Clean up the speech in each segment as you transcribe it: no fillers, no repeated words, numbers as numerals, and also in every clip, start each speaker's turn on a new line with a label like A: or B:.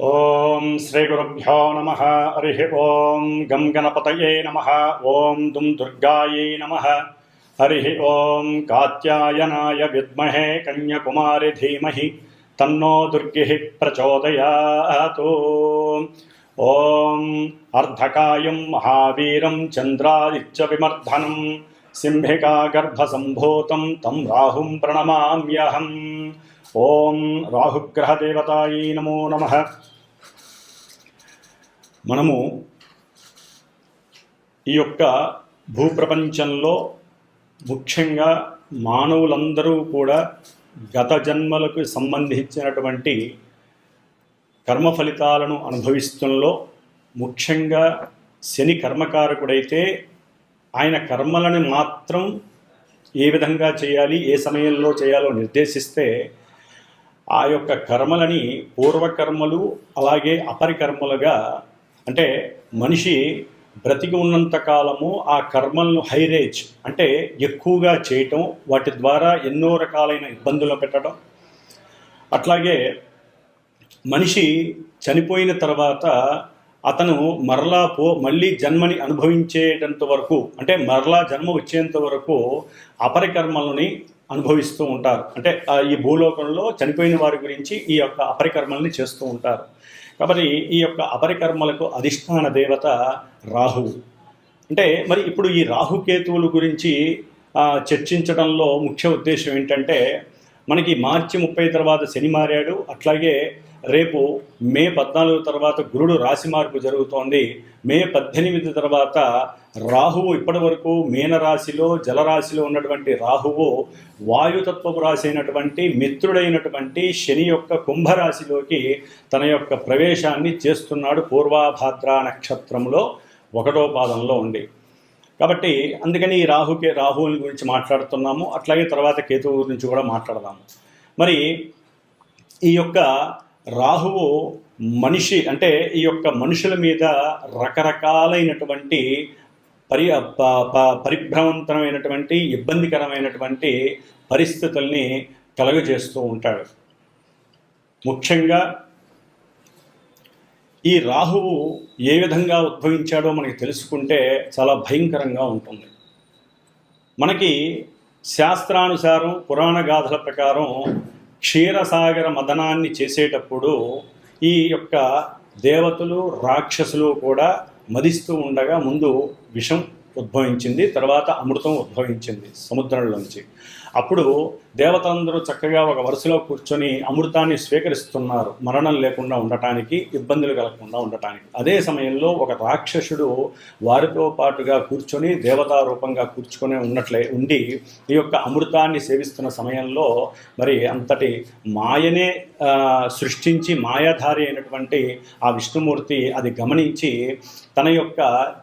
A: ఓం శ్రీ గురుభ్యో నమః. హరి ఓం గం గణపతయే నమః. ఓం దుం దుర్గాయై నమః. హరి ఓం కాత్యాయనాయ విద్మహే కన్యాకుమారి ధీమహి తన్నో దుర్గిః ప్రచోదయాత్. ఓం అర్ధకాయం మహావీరం చంద్రాదిత్య విమర్ధనం సింహికా గర్భసంభూతం తం రాహుం ప్రణమామ్యహం. ఓం రాహుగ్రహదేవతాయై నమో నమః. మనము ఈ యొక్క భూప్రపంచంలో ముఖ్యంగా మానవులందరూ కూడా గత జన్మలకు సంబంధించినటువంటి కర్మ ఫలితాలను అనుభవిస్తున్నలో ముఖ్యంగా శని కర్మకారకుడైతే ఆయన కర్మలను మాత్రం ఏ విధంగా చేయాలి, ఏ సమయంలో చేయాలో నిర్దేశిస్తే ఆ యొక్క కర్మలని పూర్వకర్మలు అలాగే అపరికర్మలుగా, అంటే మనిషి బ్రతికి ఉన్నంత కాలము ఆ కర్మలను హైరేజ్ అంటే ఎక్కువగా చేయటం, వాటి ద్వారా ఎన్నో రకాలైన ఇబ్బందులు పెట్టడం, అట్లాగే మనిషి చనిపోయిన తర్వాత అతను మళ్ళీ జన్మని అనుభవించేటంత వరకు, అంటే మరలా జన్మ వచ్చేంత వరకు అపరికర్మలని అనుభవిస్తూ ఉంటారు. అంటే ఈ భూలోకంలో చనిపోయిన వారి గురించి ఈ యొక్క అపరికర్మల్ని చేస్తూ ఉంటారు. కాబట్టి ఈ యొక్క అపరికర్మలకు అధిష్టాన దేవత రాహువు. అంటే మరి ఇప్పుడు ఈ రాహుకేతువుల గురించి చర్చించడంలో ముఖ్య ఉద్దేశం ఏంటంటే, మనకి మార్చి 30 తర్వాత శని మారాడు, అట్లాగే రేపు మే 14 తర్వాత గురుడు రాశి మార్పు జరుగుతోంది. మే 18 తర్వాత రాహువు, ఇప్పటి వరకు మీనరాశిలో జలరాశిలో ఉన్నటువంటి రాహువు వాయుతత్వపు రాశి అయినటువంటి మిత్రుడైనటువంటి శని యొక్క కుంభరాశిలోకి తన యొక్క ప్రవేశాన్ని చేస్తున్నాడు పూర్వాభాద్ర నక్షత్రంలో 1వ పాదంలో ఉండి. కాబట్టి అందుకని ఈ రాహువుల గురించి మాట్లాడుతున్నాము. అట్లాగే తర్వాత కేతువు గురించి కూడా మాట్లాడదాము. మరి ఈ యొక్క రాహువు మనిషి, అంటే ఈ యొక్క మనుషుల మీద రకరకాలైనటువంటి పరిభ్రమంతమైనటువంటి ఇబ్బందికరమైనటువంటి పరిస్థితుల్ని కలుగజేస్తూ ఉంటాడు. ముఖ్యంగా ఈ రాహువు ఏ విధంగా ఉద్భవించాడో మనకి తెలుసుకుంటే చాలా భయంకరంగా ఉంటుంది. మనకి శాస్త్రానుసారం పురాణ గాథల ప్రకారం క్షీరసాగర మదనాన్ని చేసేటప్పుడు ఈ యొక్క దేవతలు రాక్షసులు కూడా మదిస్తూ ఉండగా ముందు విషం ఉద్భవించింది, తర్వాత అమృతం ఉద్భవించింది సముద్రంలోంచి. అప్పుడు దేవతలందరూ చక్కగా ఒక వరుసలో కూర్చొని అమృతాన్ని స్వీకరిస్తున్నారు, మరణం లేకుండా ఉండటానికి, ఇబ్బందులు కలగకుండా ఉండటానికి. అదే సమయంలో ఒక రాక్షసుడు వారితో పాటుగా కూర్చొని దేవతా రూపంగా కూర్చుకొని ఉండి ఈ యొక్క అమృతాన్ని సేవిస్తున్న సమయంలో మరి అంతటి మాయనే సృష్టించి మాయాధారి అయినటువంటి ఆ విష్ణుమూర్తి అది గమనించి తన యొక్క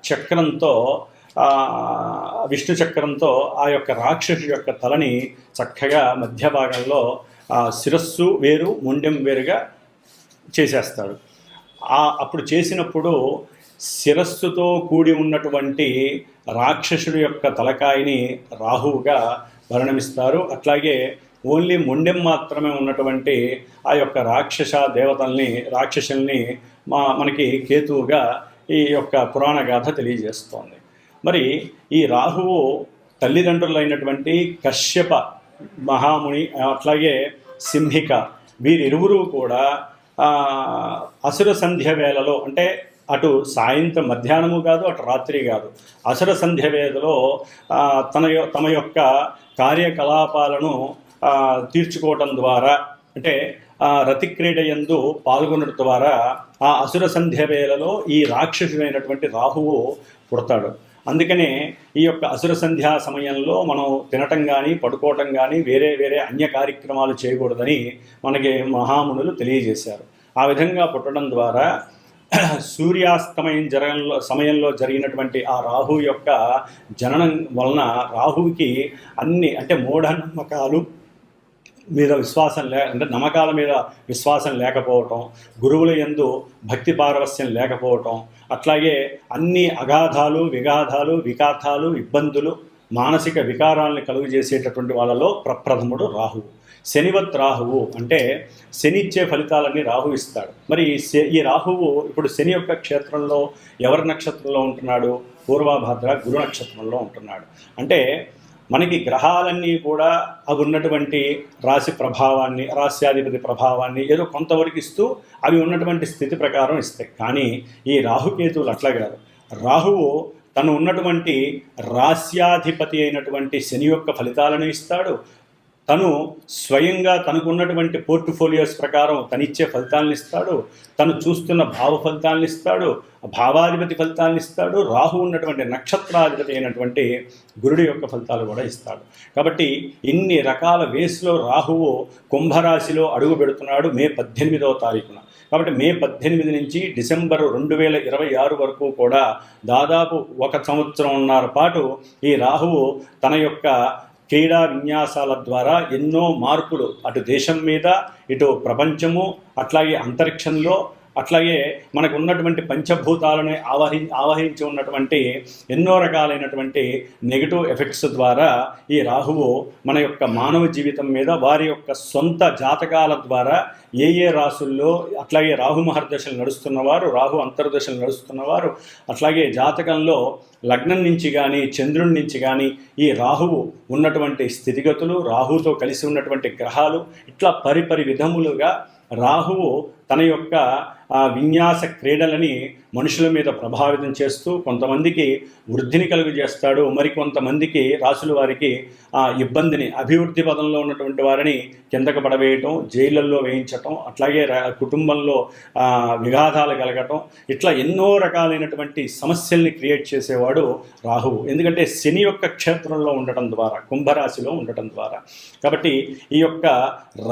A: చక్రంతో, విష్ణు చక్రంతో ఆ యొక్క రాక్షసు యొక్క తలని చక్కగా మధ్య భాగంలో శిరస్సు వేరు మొండెం వేరుగా చేసేస్తాడు. అప్పుడు చేసినప్పుడు శిరస్సుతో కూడి ఉన్నటువంటి రాక్షసుడి యొక్క తలకాయని రాహువుగా పరిణమిస్తారు. అట్లాగే ఓన్లీ మొండెం మాత్రమే ఉన్నటువంటి ఆ యొక్క రాక్షసుల్ని మనకి కేతువుగా ఈ యొక్క పురాణ గాథ తెలియజేస్తోంది. మరి ఈ రాహువు తల్లిదండ్రులైనటువంటి కశ్యప మహాముని అట్లాగే సింహిక వీరిరువురు కూడా అసుర సంధ్య వేళలో, అంటే అటు సాయంత్రం మధ్యాహ్నము కాదు, అటు రాత్రి కాదు, అసుర సంధ్య వేళలో తమ యొక్క కార్యకలాపాలను తీర్చుకోవటం ద్వారా, అంటే రతిక్రీడ యందు పాల్గొనడం ద్వారా ఆ అసుర సంధ్య వేళలో ఈ రాక్షసుడైనటువంటి రాహువు పుడతాడు. అందుకనే ఈ యొక్క అసుర సంధ్యా సమయంలో మనం తినటం కానీ పడుకోవటం కానీ వేరే వేరే అన్య కార్యక్రమాలు చేయకూడదని మనకి మహామునులు తెలియజేశారు. ఆ విధంగా పుట్టడం ద్వారా సూర్యాస్తమయం సమయంలో జరిగినటువంటి ఆ రాహు యొక్క జననం వలన రాహువుకి అన్ని, అంటే మూఢనమ్మకాలు మీద విశ్వాసం అంటే నమ్మకాల మీద విశ్వాసం లేకపోవటం, గురువుల యందు భక్తి పారవస్యం లేకపోవటం, అట్లాగే అన్ని అగాధాలు, విఘాతాలు, వికాతాలు, ఇబ్బందులు, మానసిక వికారాలను కలుగజేసేటటువంటి వాళ్ళలో ప్రప్రథముడు రాహువు. శనివత్ రాహువు అంటే శని ఇచ్చే ఫలితాలన్నీ రాహు ఇస్తాడు. మరి ఈ రాహువు ఇప్పుడు శని యొక్క క్షేత్రంలో ఎవరి నక్షత్రంలో ఉంటున్నాడు? పూర్వభాద్ర గురు నక్షత్రంలో ఉంటున్నాడు. అంటే మనకి గ్రహాలన్నీ కూడా అవి ఉన్నటువంటి రాశి ప్రభావాన్ని, రాశ్యాధిపతి ప్రభావాన్ని ఏదో కొంతవరకు ఇస్తూ అవి ఉన్నటువంటి స్థితి ప్రకారం ఇస్తాయి. కానీ ఈ రాహుకేతువులు అట్లా కాదు. రాహువు తను ఉన్నటువంటి రాశ్యాధిపతి అయినటువంటి శని యొక్క ఫలితాలను ఇస్తాడు. తను స్వయంగా తనకున్నటువంటి పోర్ట్ఫోలియోస్ ప్రకారం తనిచ్చే ఫలితాలను ఇస్తాడు. తను చూస్తున్న భావ ఫలితాలను ఇస్తాడు, భావాధిపతి ఫలితాలను ఇస్తాడు. రాహు ఉన్నటువంటి నక్షత్రాధిపతి అయినటువంటి గురుడి యొక్క ఫలితాలు కూడా ఇస్తాడు. కాబట్టి ఇన్ని రకాల వేస్లో రాహువు కుంభరాశిలో అడుగు పెడుతున్నాడు మే 18వ తారీఖున. కాబట్టి మే 18 నుంచి డిసెంబర్ 2026 వరకు కూడా దాదాపు 1 సంవత్సరంన్నర పాటు ఈ రాహువు తన యొక్క క్రీడా విన్యాసాల ద్వారా ఎన్నో మార్పులు అటు దేశం మీద, ఇటు ప్రపంచము, అట్లాగే అంతరిక్షంలో, అట్లాగే మనకు ఉన్నటువంటి పంచభూతాలను ఆవహించి ఉన్నటువంటి ఎన్నో రకాలైనటువంటి నెగిటివ్ ఎఫెక్ట్స్ ద్వారా ఈ రాహువు మన యొక్క మానవ జీవితం మీద వారి యొక్క సొంత జాతకాల ద్వారా ఏ రాసుల్లో, అట్లాగే రాహు మహర్దశలు నడుస్తున్నవారు, రాహు అంతర్దశలు నడుస్తున్నవారు, అట్లాగే జాతకంలో లగ్నం నుంచి కానీ చంద్రుడి నుంచి కానీ ఈ రాహువు ఉన్నటువంటి స్థితిగతులు, రాహుతో కలిసి ఉన్నటువంటి గ్రహాలు, ఇట్లా పరిపరి విధములుగా రాహువు తన యొక్క విన్యాస క్రీడలని మనుషుల మీద ప్రభావితం చేస్తూ కొంతమందికి వృద్ధిని కలుగజేస్తాడు, మరికొంతమందికి రాసుల వారికి ఇబ్బందిని, అభివృద్ధి పదంలో ఉన్నటువంటి వారిని కిందకు పడవేయటం, జైళ్ళల్లో వేయించటం, అట్లాగే కుటుంబంలో విఘాతాలు కలగటం, ఇట్లా ఎన్నో రకాలైనటువంటి సమస్యల్ని క్రియేట్ చేసేవాడు రాహువు. ఎందుకంటే శని యొక్క క్షేత్రంలో ఉండటం ద్వారా, కుంభరాశిలో ఉండటం ద్వారా. కాబట్టి ఈ యొక్క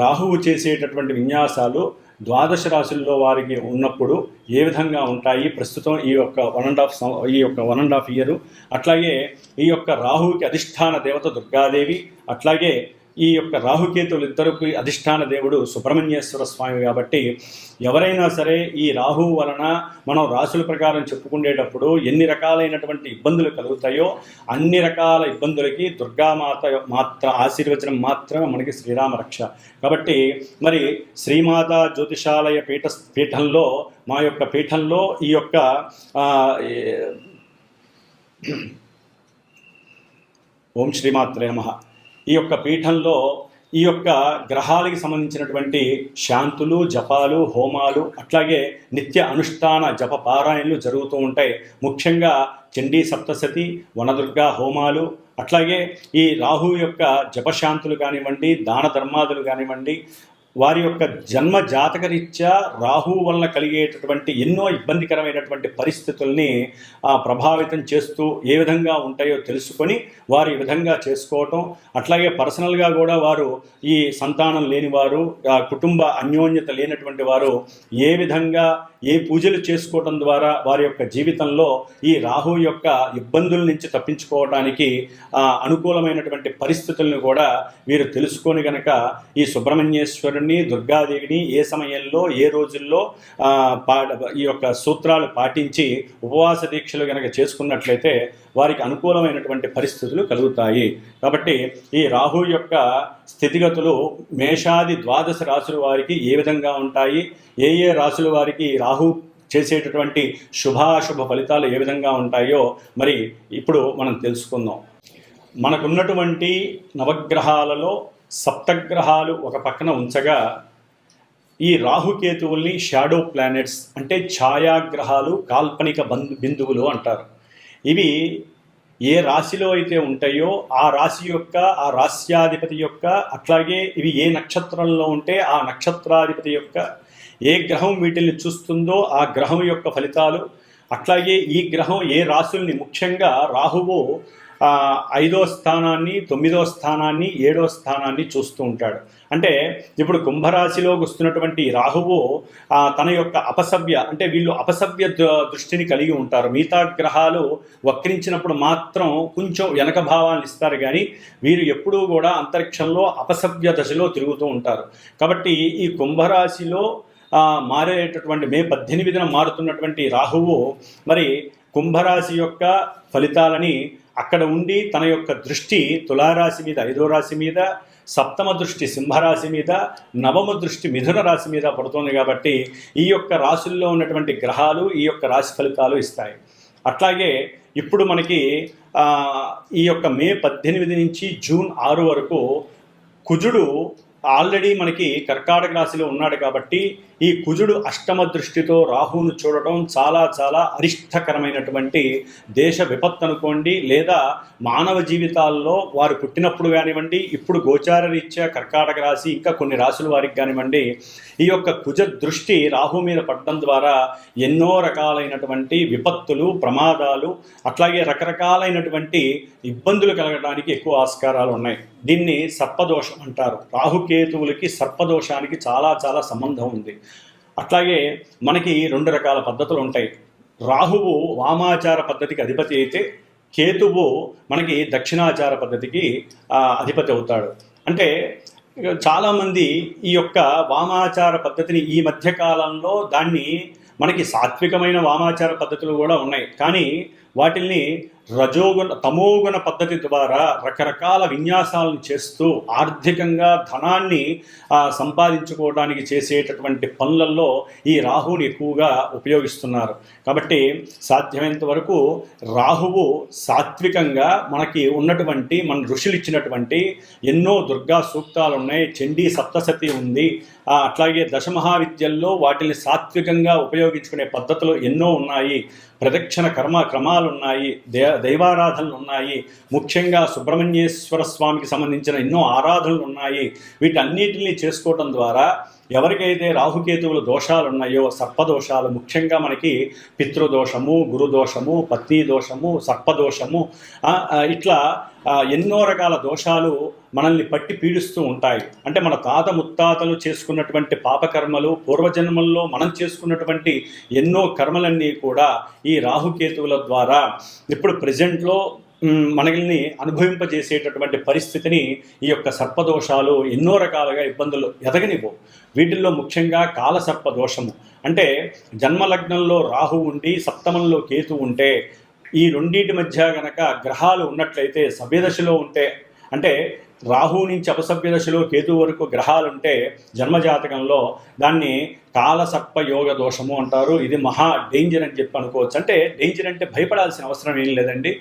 A: రాహువు చేసేటటువంటి విన్యాసాలు ద్వాదశ రాశుల్లో వారికి ఉన్నప్పుడు ఏ విధంగా ఉంటాయి ప్రస్తుతం ఈ యొక్క 1.5 ఇయర్. అట్లాగే ఈ యొక్క రాహువుకి అధిష్టాన దేవత దుర్గాదేవి, అట్లాగే ఈ యొక్క రాహుకేతువులు ఇద్దరికి అధిష్టాన దేవుడు సుబ్రహ్మణ్యేశ్వర స్వామి. కాబట్టి ఎవరైనా సరే ఈ రాహువు వలన మనం రాశుల ప్రకారం చెప్పుకునేటప్పుడు ఎన్ని రకాలైనటువంటి ఇబ్బందులు కలుగుతాయో అన్ని రకాల ఇబ్బందులకి దుర్గామాత ఆశీర్వచనం మాత్రమే మనకి శ్రీరామ రక్ష. కాబట్టి మరి శ్రీమాత జ్యోతిషాలయ పీఠంలో మా యొక్క పీఠంలో ఈ యొక్క ఓం శ్రీమాత్రే నమః. ఈ యొక్క పీఠంలో ఈ యొక్క గ్రహాలకి సంబంధించినటువంటి శాంతులు, జపాలు, హోమాలు, అట్లాగే నిత్య అనుష్ఠాన జప పారాయణలు జరుగుతూ ఉంటాయి. ముఖ్యంగా చండీ సప్తశతి, వనదుర్గా హోమాలు, అట్లాగే ఈ రాహు యొక్క జపశాంతులు కానివ్వండి, దాన ధర్మాదులు కానివ్వండి, వారి యొక్క జన్మ జాతకరీత్యా రాహువు వలన కలిగేటటువంటి ఎన్నో ఇబ్బందికరమైనటువంటి పరిస్థితుల్ని ప్రభావితం చేస్తూ ఏ విధంగా ఉంటాయో తెలుసుకొని వారు ఈ విధంగా చేసుకోవటం, అట్లాగే పర్సనల్గా కూడా వారు ఈ సంతానం లేనివారు, కుటుంబ అన్యోన్యత లేనటువంటి వారు ఏ విధంగా ఏ పూజలు చేసుకోవటం ద్వారా వారి యొక్క జీవితంలో ఈ రాహు యొక్క ఇబ్బందుల నుంచి తప్పించుకోవడానికి అనుకూలమైనటువంటి పరిస్థితులను కూడా వీరు తెలుసుకొని గనక ఈ సుబ్రహ్మణ్యేశ్వరుని, దుర్గాదేవిని ఏ సమయంలో ఏ రోజుల్లో ఈ యొక్క సూత్రాలు పాటించి ఉపవాస దీక్షలు గనక చేసుకున్నట్లయితే వారికి అనుకూలమైనటువంటి పరిస్థితులు కలుగుతాయి. కాబట్టి ఈ రాహు యొక్క స్థితిగతులు మేషాది ద్వాదశ రాశుల వారికి ఏ విధంగా ఉంటాయి, ఏ రాశుల వారికి రాహు చేసేటటువంటి శుభాశుభ ఫలితాలు ఏ విధంగా ఉంటాయో మరి ఇప్పుడు మనం తెలుసుకుందాం. మనకున్నటువంటి నవగ్రహాలలో సప్తగ్రహాలు ఒక పక్కన ఉంచగా ఈ రాహుకేతువుల్ని షాడో ప్లానెట్స్ అంటే ఛాయాగ్రహాలు, కాల్పనిక బిందువులు అంటారు. ఇవి ఏ రాశిలో అయితే ఉంటాయో ఆ రాశి యొక్క, ఆ రాశ్యాధిపతి యొక్క, అట్లాగే ఇవి ఏ నక్షత్రంలో ఉంటే ఆ నక్షత్రాధిపతి యొక్క, ఏ గ్రహం వీటిని చూస్తుందో ఆ గ్రహం యొక్క ఫలితాలు, అట్లాగే ఈ గ్రహం ఏ రాశుల్ని, ముఖ్యంగా రాహువు 5వ స్థానాన్ని, 9వ స్థానాన్ని, 7వ స్థానాన్ని చూస్తూ ఉంటాడు. అంటే ఇప్పుడు కుంభరాశిలోకి వస్తున్నటువంటి రాహువు తన యొక్క అపసవ్య, అంటే వీళ్ళు అపసవ్య దృష్టిని కలిగి ఉంటారు. మిగతా గ్రహాలు వక్రించినప్పుడు మాత్రం కొంచెం వెనక భావాన్ని ఇస్తారు, కానీ వీరు ఎప్పుడూ కూడా అంతరిక్షంలో అపసవ్య దశలో తిరుగుతూ ఉంటారు. కాబట్టి ఈ కుంభరాశిలో మారేటటువంటి మే 18న మారుతున్నటువంటి రాహువు మరి కుంభరాశి యొక్క ఫలితాలని అక్కడ ఉండి తన యొక్క దృష్టి తులారాశి మీద, 5వ రాశి మీద, సప్తమ దృష్టి సింహరాశి మీద, నవమ దృష్టి మిథున రాశి మీద పడుతుంది కాబట్టి ఈ యొక్క రాశుల్లో ఉన్నటువంటి గ్రహాలు ఈ యొక్క రాశి ఫలితాలు ఇస్తాయి. అట్లాగే ఇప్పుడు మనకి ఈ యొక్క మే 18 నుంచి జూన్ 6 వరకు కుజుడు ఆల్రెడీ మనకి కర్కాటక రాశిలో ఉన్నాడు కాబట్టి ఈ కుజుడు అష్టమ దృష్టితో రాహువును చూడటం చాలా చాలా అరిష్టకరమైనటువంటి దేశ విపత్తు అనుకోండి, లేదా మానవ జీవితాల్లో వారు పుట్టినప్పుడు కానివ్వండి, ఇప్పుడు గోచార రీత్యా కర్కాటక రాశి ఇంకా కొన్ని రాశుల వారికి కానివ్వండి, ఈ యొక్క కుజ దృష్టి రాహు మీద పడడం ద్వారా ఎన్నో రకాలైనటువంటి విపత్తులు, ప్రమాదాలు, అట్లాగే రకరకాలైనటువంటి ఇబ్బందులు కలగడానికి ఎక్కువ ఆస్కారాలు ఉన్నాయి. దీన్ని సర్పదోషం అంటారు. రాహుకేతువులకి సర్పదోషానికి చాలా చాలా సంబంధం ఉంది. అట్లాగే మనకి 2 రకాల పద్ధతులు ఉంటాయి. రాహువు వామాచార పద్ధతికి అధిపతి అయితే కేతువు మనకి దక్షిణాచార పద్ధతికి అధిపతి అవుతాడు. అంటే చాలామంది ఈ యొక్క వామాచార పద్ధతిని ఈ మధ్య కాలంలో దాన్ని మనకి సాత్వికమైన వామాచార పద్ధతులు కూడా ఉన్నాయి, కానీ వాటిల్ని రజోగుణ తమోగుణ పద్ధతి ద్వారా రకరకాల విన్యాసాలను చేస్తూ ఆర్థికంగా ధనాన్ని సంపాదించుకోవడానికి చేసేటటువంటి పనులలో ఈ రాహువుని ఎక్కువగా ఉపయోగిస్తున్నారు. కాబట్టి సాధ్యమైనంత వరకు రాహువు సాత్వికంగా మనకి ఉన్నటువంటి మన ఋషులు ఇచ్చినటువంటి ఎన్నో దుర్గా సూక్తాలు ఉన్నాయి, చండీ సప్తశతి ఉంది, అట్లాగే దశమహావిద్యల్లో వాటిని సాత్వికంగా ఉపయోగించుకునే పద్ధతులు ఎన్నో ఉన్నాయి, ప్రదక్షిణ క్రమాలు ఉన్నాయి, దైవారాధనలు ఉన్నాయి, ముఖ్యంగా సుబ్రహ్మణ్యేశ్వర స్వామికి సంబంధించిన ఎన్నో ఆరాధనలు ఉన్నాయి. వీటన్నిటిని చేసుకోవడం ద్వారా ఎవరికైతే రాహుకేతువుల దోషాలు ఉన్నాయో, సర్పదోషాలు, ముఖ్యంగా మనకి పితృదోషము, గురుదోషము, పత్ని దోషము, సర్పదోషము, ఇట్లా ఎన్నో రకాల దోషాలు మనల్ని పట్టి పీడిస్తూ ఉంటాయి. అంటే మన తాత ముత్తాతలు చేసుకున్నటువంటి పాపకర్మలు, పూర్వజన్మల్లో మనం చేసుకున్నటువంటి ఎన్నో కర్మలన్నీ కూడా ఈ రాహుకేతువుల ద్వారా ఇప్పుడు ప్రజెంట్లో మనల్ని అనుభవింపజేసేటటువంటి పరిస్థితిని ఈ యొక్క సర్పదోషాలు ఎన్నో రకాలుగా ఇబ్బందులు ఎదగనివ్వవు. వీటిల్లో ముఖ్యంగా కాలసర్పదోషము అంటే జన్మలగ్నంలో రాహు ఉండి సప్తమంలో కేతు ఉంటే, ఈ రెండింటి మధ్య గనక గ్రహాలు ఉన్నట్లయితే సభ్యదశలో ఉంటే, అంటే రాహు నుంచి అపసభ్య దశలో కేతు వరకు గ్రహాలుంటే జన్మజాతకంలో దాన్ని కాలసర్ప యోగ దోషము అంటారు. ఇది మహా డేంజర్ అని చెప్పి అనుకోవచ్చు. అంటే డేంజర్ అంటే భయపడాల్సిన అవసరం ఏం లేదండి.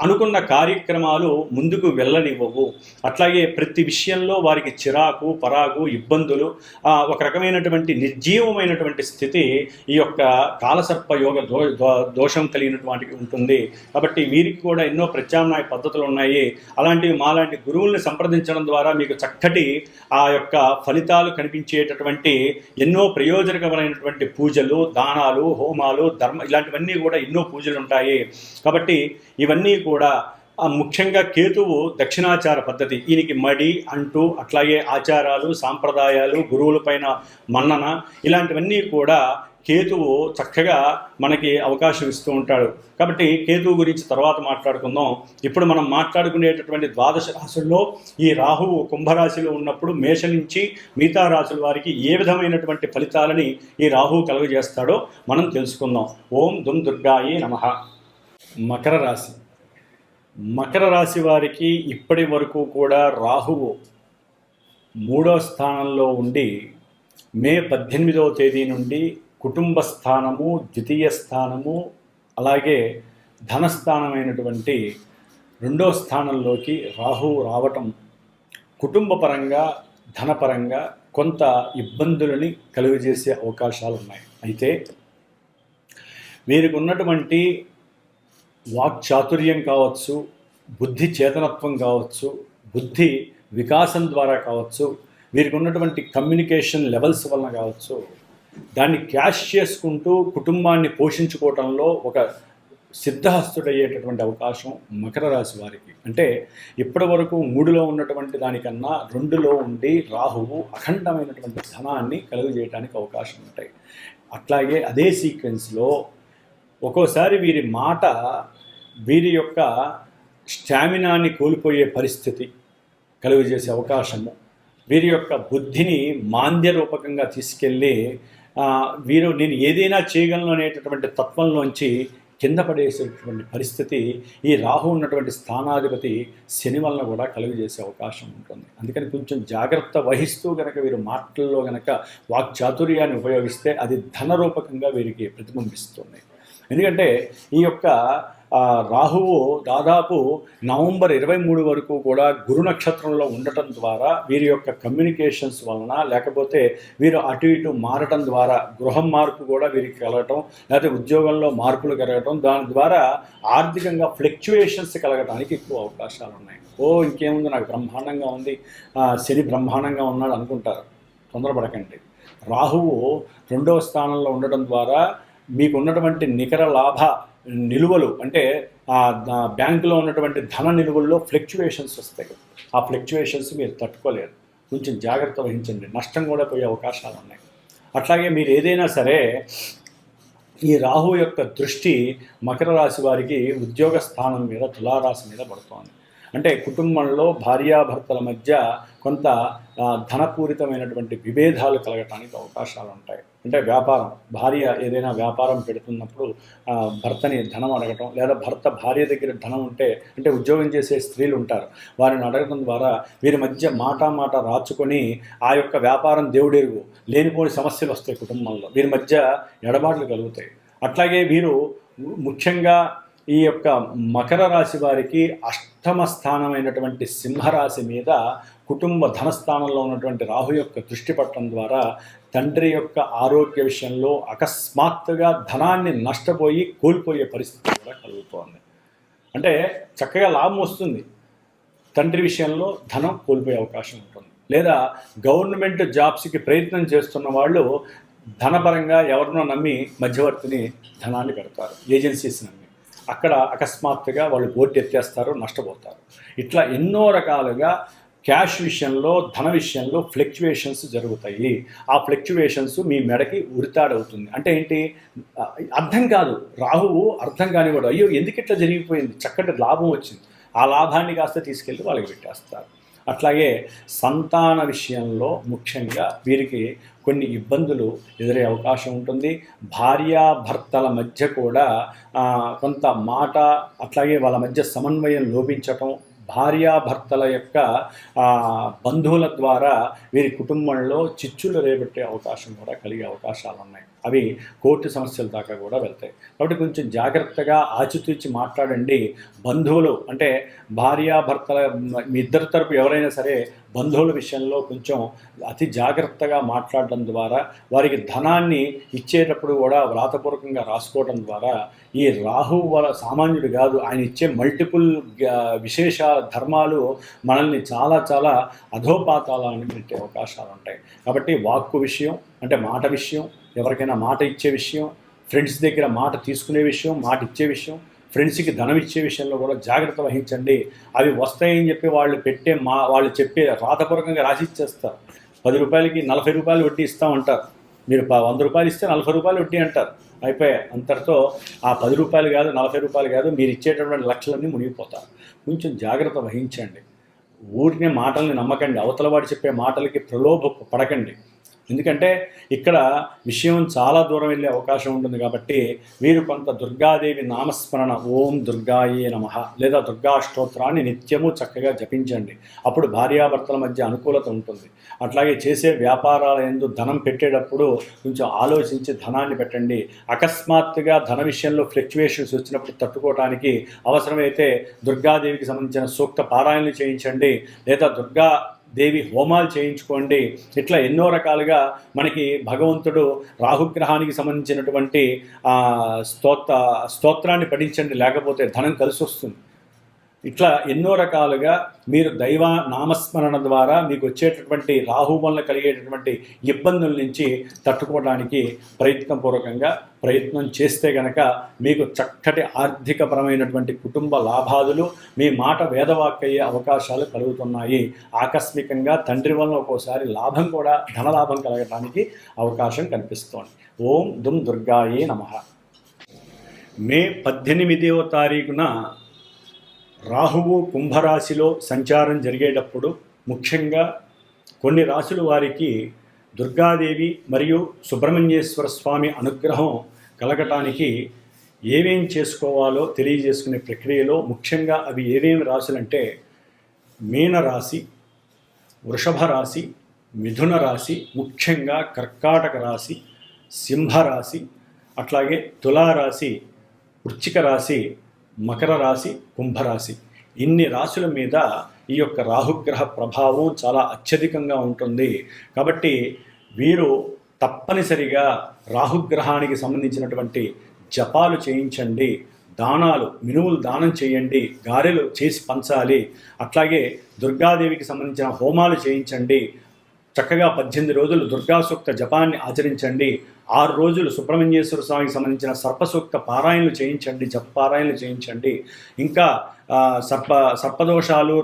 A: అనుకున్న కార్యక్రమాలు ముందుకు వెళ్ళనివ్వవు. అట్లాగే ప్రతి విషయంలో వారికి చిరాకు, పరాకు, ఇబ్బందులు, ఒక రకమైనటువంటి నిర్జీవమైనటువంటి స్థితి ఈ యొక్క కాలసర్ప యోగ దోషం కలిగినటువంటి ఉంటుంది. కాబట్టి వీరికి కూడా ఎన్నో ప్రత్యామ్నాయ పద్ధతులు ఉన్నాయి. అలాంటివి మాలాంటి గురువుల్ని సంప్రదించడం ద్వారా మీకు చక్కటి ఆ యొక్క ఫలితాలు కనిపించేటటువంటి ఎన్నో ప్రయోజనకరమైనటువంటి పూజలు, దానాలు, హోమాలు, ఇలాంటివన్నీ కూడా ఎన్నో పూజలు ఉంటాయి. కాబట్టి ఇవన్నీ కూడా ముఖ్యంగా కేతువు దక్షిణాచార పద్ధతి, ఈయనకి మడి అంటూ, అట్లాగే ఆచారాలు, సాంప్రదాయాలు, గురువులపైన మన్నన, ఇలాంటివన్నీ కూడా కేతువు చక్కగా మనకి అవకాశం ఇస్తూ ఉంటాడు. కాబట్టి కేతువు గురించి తర్వాత మాట్లాడుకుందాం. ఇప్పుడు మనం మాట్లాడుకునేటటువంటి ద్వాదశ రాశుల్లో ఈ రాహువు కుంభరాశిలో ఉన్నప్పుడు మేష నుంచి మిగతా రాశుల వారికి ఏ విధమైనటువంటి ఫలితాలని ఈ రాహువు కలుగజేస్తాడో మనం తెలుసుకుందాం. ఓం దుమ్ దుర్గాయే నమః. మకర రాశి. మకర రాశి వారికి ఇప్పటి వరకు కూడా రాహువు 3వ స్థానంలో ఉండి మే 18వ తేదీ నుండి కుటుంబ స్థానము, ద్వితీయ స్థానము, అలాగే ధనస్థానమైనటువంటి 2వ స్థానంలోకి రాహువు రావటం కుటుంబ పరంగా, ధనపరంగా కొంత ఇబ్బందులని కలుగజేసే అవకాశాలు ఉన్నాయి. అయితే వీరికి ఉన్నటువంటి వాక్చాతుర్యం కావచ్చు, బుద్ధి చేతనత్వం కావచ్చు, బుద్ధి వికాసం ద్వారా కావచ్చు, వీరికి ఉన్నటువంటి కమ్యూనికేషన్ లెవెల్స్ వలన కావచ్చు, దాన్ని క్యాష్ చేసుకుంటూ కుటుంబాన్ని పోషించుకోవడంలో ఒక సిద్ధహస్తుడయ్యేటటువంటి అవకాశం మకర రాశి వారికి. అంటే ఇప్పటి వరకు 3లో ఉన్నటువంటి దానికన్నా 2లో ఉండి రాహువు అఖండమైనటువంటి ధనాన్ని కలుగజేయడానికి అవకాశం ఉంటాయి. అట్లాగే అదే సీక్వెన్స్లో ఒక్కోసారి వీరి మాట వీరి యొక్క స్టామినాని కోల్పోయే పరిస్థితి కలుగజేసే అవకాశము, వీరి యొక్క బుద్ధిని మాంద్య రూపకంగా తీసుకెళ్ళి వీరు నేను ఏదైనా చేయగలను అనేటటువంటి తత్వంలోంచి కింద పడేసేటువంటి పరిస్థితి ఈ రాహు ఉన్నటువంటి స్థానాధిపతి శని వలన కూడా కలుగజేసే అవకాశం ఉంటుంది. అందుకని కొంచెం జాగ్రత్త వహిస్తూ గనక వీరు మాటల్లో గనక వాక్చాతుర్యాన్ని ఉపయోగిస్తే అది ధనరూపకంగా వీరికి ప్రతిబింబిస్తుంది. ఎందుకంటే ఈ యొక్క రాహువు దాదాపు నవంబర్ 23 వరకు కూడా గురు నక్షత్రంలో ఉండటం ద్వారా వీరి యొక్క కమ్యూనికేషన్స్ వలన, లేకపోతే వీరు అటు ఇటు మారటం ద్వారా గృహం మార్పు కూడా వీరికి కలగటం, లేకపోతే ఉద్యోగంలో మార్పులు కలగటం, దాని ద్వారా ఆర్థికంగా ఫ్లక్చుయేషన్స్ కలగడానికి ఎక్కువ అవకాశాలు ఉన్నాయి. ఇంకేముంది, నాకు బ్రహ్మాండంగా ఉంది, శని బ్రహ్మాండంగా ఉన్నాడు అనుకుంటారు. తొందరపడకండి. రాహువు 2వ స్థానంలో ఉండటం ద్వారా మీకు ఉన్నటువంటి నికర లాభ నిలువలు, అంటే బ్యాంకులో ఉన్నటువంటి ధన నిలువల్లో ఫ్లక్చువేషన్స్ వస్తాయి. ఆ ఫ్లక్చువేషన్స్ మీరు తట్టుకోలేరు. కొంచెం జాగ్రత్త వహించండి. నష్టం కూడా పోయే అవకాశాలు ఉన్నాయి. అట్లాగే మీరు ఏదైనా సరే ఈ రాహు యొక్క దృష్టి మకర రాశి వారికి ఉద్యోగ స్థానం మీద, తులారాశి మీద పడుతోంది. అంటే కుటుంబంలో భార్యాభర్తల మధ్య కొంత ధనపూరితమైనటువంటి విభేదాలు కలగటానికి అవకాశాలు ఉంటాయి. అంటే వ్యాపారం, భార్య ఏదైనా వ్యాపారం పెడుతున్నప్పుడు భర్తని ధనం అడగటం, లేదా భర్త భార్య దగ్గర ధనం ఉంటే, అంటే ఉద్యోగం చేసే స్త్రీలు ఉంటారు, వారిని అడగడం ద్వారా వీరి మధ్య మాట రాచుకొని ఆ యొక్క వ్యాపారం దేవుడెరుగు లేనిపోని సమస్యలు వస్తాయి. కుటుంబంలో వీరి మధ్య ఎడబాట్లు కలుగుతాయి. అట్లాగే వీరు ముఖ్యంగా ఈ యొక్క మకర రాశి వారికి అష్టమ స్థానమైనటువంటి సింహరాశి మీద కుటుంబ ధనస్థానంలో ఉన్నటువంటి రాహు యొక్క దృష్టి పట్టడం ద్వారా తండ్రి యొక్క ఆరోగ్య విషయంలో అకస్మాత్తుగా ధనాన్ని నష్టపోయి కోల్పోయే పరిస్థితి కూడా కలుగుతోంది. అంటే చక్కగా లాభం వస్తుంది, తండ్రి విషయంలో ధనం కోల్పోయే అవకాశం ఉంటుంది. లేదా గవర్నమెంట్ జాబ్స్కి ప్రయత్నం చేస్తున్న వాళ్ళు ధనపరంగా ఎవరినో నమ్మి మధ్యవర్తిని ధనాన్ని పెడతారు, ఏజెన్సీస్ నమ్మి. అక్కడ అకస్మాత్తుగా వాళ్ళు బోర్డు ఎత్తేస్తారు, నష్టపోతారు. ఇట్లా ఎన్నో రకాలుగా క్యాష్ విషయంలో, ధన విషయంలో ఫ్లక్చువేషన్స్ జరుగుతాయి. ఆ ఫ్లక్చువేషన్స్ మీ మెడకి ఉరితాడవుతుంది. అంటే ఏంటి, అర్థం కాదు. రాహువు అర్థం కానివాడు. అయ్యో ఎందుకు ఇట్లా జరిగిపోయింది, చక్కటి లాభం వచ్చింది, ఆ లాభాన్ని కాస్త తీసుకెళ్ళి వాళ్ళకి పెట్టేస్తారు. అట్లాగే సంతాన విషయంలో ముఖ్యంగా వీరికి కొన్ని ఇబ్బందులు ఎదురే అవకాశం ఉంటుంది. భార్యాభర్తల మధ్య కూడా కొంత మాట, అట్లాగే వాళ్ళ మధ్య సమన్వయం లోపించటం, భార్యాభర్తల యొక్క బంధువుల ద్వారా వీరి కుటుంబంలో చిచ్చులు రేపెట్టే అవకాశం కూడా కలిగే అవకాశాలు ఉన్నాయి. అవి కోర్టు సమస్యల దాకా కూడా వెళ్తాయి. కాబట్టి కొంచెం జాగ్రత్తగా ఆచితూచి మాట్లాడండి. బంధువులు అంటే భార్యాభర్తల మీ ఇద్దరి తరపు ఎవరైనా సరే బంధువుల విషయంలో కొంచెం అతి జాగ్రత్తగా మాట్లాడడం ద్వారా, వారికి ధనాన్ని ఇచ్చేటప్పుడు కూడా వ్రాతపూర్వకంగా రాసుకోవడం ద్వారా ఈ రాహు వల్ల సామాన్యుడు కాదు, ఆయన ఇచ్చే మల్టిపుల్ విశేష ధర్మాలు మనల్ని చాలా చాలా అధోపాతాలని పెట్టే అవకాశాలు ఉంటాయి. కాబట్టి వాక్కు విషయం, అంటే మాట విషయం, ఎవరికైనా మాట ఇచ్చే విషయం, ఫ్రెండ్స్ దగ్గర మాట తీసుకునే విషయం, మాట ఇచ్చే విషయం, ఫ్రెండ్స్కి ధనం ఇచ్చే విషయంలో కూడా జాగ్రత్త వహించండి. అవి వస్తాయని చెప్పి వాళ్ళు చెప్పే రాతపూర్వకంగా రాసి ఇచ్చేస్తారు. 10 రూపాయలకి 40 రూపాయలు వడ్డీ ఇస్తామంటారు. మీరు 100 రూపాయలు ఇస్తే 40 రూపాయలు వడ్డీ అంటారు. అయిపోయాయి. అంతటితో ఆ 10 రూపాయలు కాదు, 40 రూపాయలు కాదు, మీరు ఇచ్చేటటువంటి లక్షలన్నీ మునిగిపోతారు. కొంచెం జాగ్రత్త వహించండి. ఊరినే మాటల్ని నమ్మకండి. అవతల వాడు చెప్పే మాటలకి ప్రలోభ పడకండి. ఎందుకంటే ఇక్కడ విషయం చాలా దూరం వెళ్ళే అవకాశం ఉంటుంది. కాబట్టి వీరు కొంత దుర్గాదేవి నామస్మరణ, ఓం దుర్గాయే నమః లేదా దుర్గా స్తోత్రాన్ని నిత్యము చక్కగా జపించండి. అప్పుడు భార్యాభర్తల మధ్య అనుకూలత ఉంటుంది. అట్లాగే చేసే వ్యాపారాల యందు ధనం పెట్టేటప్పుడు కొంచెం ఆలోచించి ధనాన్ని పెట్టండి. అకస్మాత్తుగా ధన విషయంలో ఫ్లక్చువేషన్స్ వచ్చినప్పుడు తట్టుకోవడానికి అవసరమైతే దుర్గాదేవికి సంబంధించిన సూక్త పారాయణలు చేయించండి, లేదా దేవి హోమాలు చేయించుకోండి. ఇట్లా ఎన్నో రకాలుగా మనకి భగవంతుడు రాహుగ్రహానికి సంబంధించినటువంటి స్తోత్రాన్ని పఠించండి, లేకపోతే ధనం కలిసి వస్తుంది. ఇట్లా ఎన్నో రకాలుగా మీరు దైవ నామస్మరణ ద్వారా మీకు వచ్చేటటువంటి రాహు వల్ల కలిగేటటువంటి ఇబ్బందుల నుంచి తట్టుకోవడానికి ప్రయత్నం చేస్తే కనుక మీకు చక్కటి ఆర్థికపరమైనటువంటి కుటుంబ లాభాదులు, మీ మాట వేదవాక్కయ్యే అవకాశాలు కలుగుతున్నాయి. ఆకస్మికంగా తండ్రి వల్ల ఒక్కోసారి లాభం కూడా, ధనలాభం కలగడానికి అవకాశం కనిపిస్తోంది. ఓం దుమ్ దుర్గాయే నమః. మే 18వ తారీఖున రాహువు కుంభరాశిలో సంచారం జరిగేటప్పుడు ముఖ్యంగా కొన్ని రాశుల వారికి దుర్గాదేవి మరియు సుబ్రహ్మణ్యేశ్వర స్వామి అనుగ్రహం కలగటానికి ఏమేం చేసుకోవాలో తెలియజేసుకునే ప్రక్రియలో ముఖ్యంగా అవి ఏమేమి రాశులంటే మీనరాశి, వృషభ రాశి, మిథున రాశి, ముఖ్యంగా కర్కాటక రాశి, సింహరాశి, అట్లాగే తులారాశి, వృశ్చిక రాశి, మకర రాశి, కుంభరాశి. ఇన్ని రాశుల మీద ఈ యొక్క రాహుగ్రహ ప్రభావం చాలా అత్యధికంగా ఉంటుంది. కాబట్టి వీరు తప్పనిసరిగా రాహుగ్రహానికి సంబంధించినటువంటి జపాలు చేయించండి, దానాలు మినుములు దానం చేయండి, గారెలు చేసి పంచాలి, అట్లాగే దుర్గాదేవికి సంబంధించిన హోమాలు చేయించండి, చక్కగా 18 రోజులు దుర్గా సూక్త జపాన్ని ఆచరించండి, 6 రోజులు సుబ్రహ్మణ్యేశ్వర స్వామికి సంబంధించిన సర్పసూక్త పారాయణలు చేయించండి, జపపారాయణలు చేయించండి. ఇంకా సర్పదోషాలు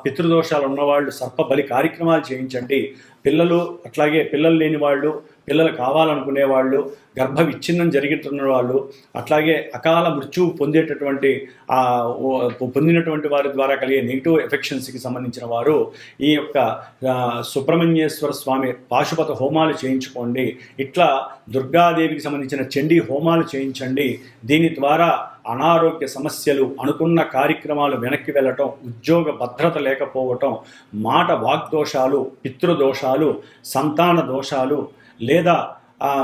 A: పితృదోషాలు ఉన్నవాళ్ళు సర్పబలి కార్యక్రమాలు చేయించండి. పిల్లలు అట్లాగే పిల్లలు లేని వాళ్ళు, పిల్లలు కావాలనుకునేవాళ్ళు, గర్భ విచ్ఛిన్నం జరుగుతున్న వాళ్ళు, అట్లాగే అకాల మృత్యువు పొందినటువంటి వారి ద్వారా కలిగే నెగిటివ్ ఎఫెక్షన్స్కి సంబంధించిన వారు ఈ యొక్క సుబ్రహ్మణ్యేశ్వర స్వామి పాశుపత హోమాలు చేయించుకోండి. ఇట్లా దుర్గాదేవికి సంబంధించిన చండీ హోమాలు చేయించండి. దీని ద్వారా అనారోగ్య సమస్యలు, అనుకున్న కార్యక్రమాలు వెనక్కి వెళ్ళటం, ఉద్యోగ భద్రత లేకపోవటం, మాట వాగ్దోషాలు, పితృదోషాలు, సంతాన దోషాలు, లేదా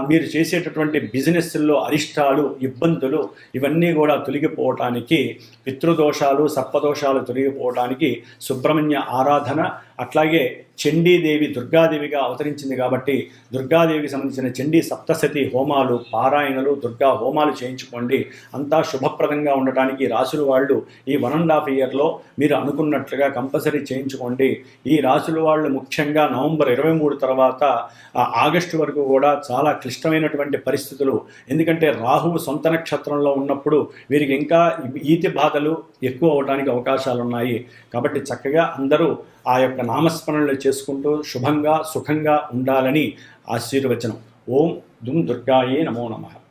A: మీరు చేసేటటువంటి బిజినెస్ల్లో అరిష్టాలు, ఇబ్బందులు ఇవన్నీ కూడా తొలగిపోవటానికి, పితృదోషాలు, సర్పదోషాలు తొలగిపోవటానికి సుబ్రహ్మణ్య ఆరాధన, అట్లాగే చండీదేవి దుర్గాదేవిగా అవతరించింది కాబట్టి దుర్గాదేవికి సంబంధించిన చండీ సప్తశతి హోమాలు, పారాయణలు, దుర్గా హోమాలు చేయించుకోండి. అంతా శుభప్రదంగా ఉండటానికి రాసుల వాళ్ళు ఈ 1.5 ఇయర్లో మీరు అనుకున్నట్లుగా కంపల్సరీ చేయించుకోండి. ఈ రాసుల వాళ్ళు ముఖ్యంగా నవంబర్ 23 తర్వాత ఆగస్టు వరకు కూడా చాలా క్లిష్టమైనటువంటి పరిస్థితులు. ఎందుకంటే రాహువు సొంత నక్షత్రంలో ఉన్నప్పుడు వీరికి ఇంకా ఈతి బాధలు ఎక్కువ అవడానికి అవకాశాలు ఉన్నాయి. కాబట్టి చక్కగా అందరూ ఆ యొక్క నామస్మరణలు చేసుకుంటూ శుభంగా సుఖంగా ఉండాలని ఆశీర్వచనం. ఓం దుమ్ దుర్గాయే నమో నమః.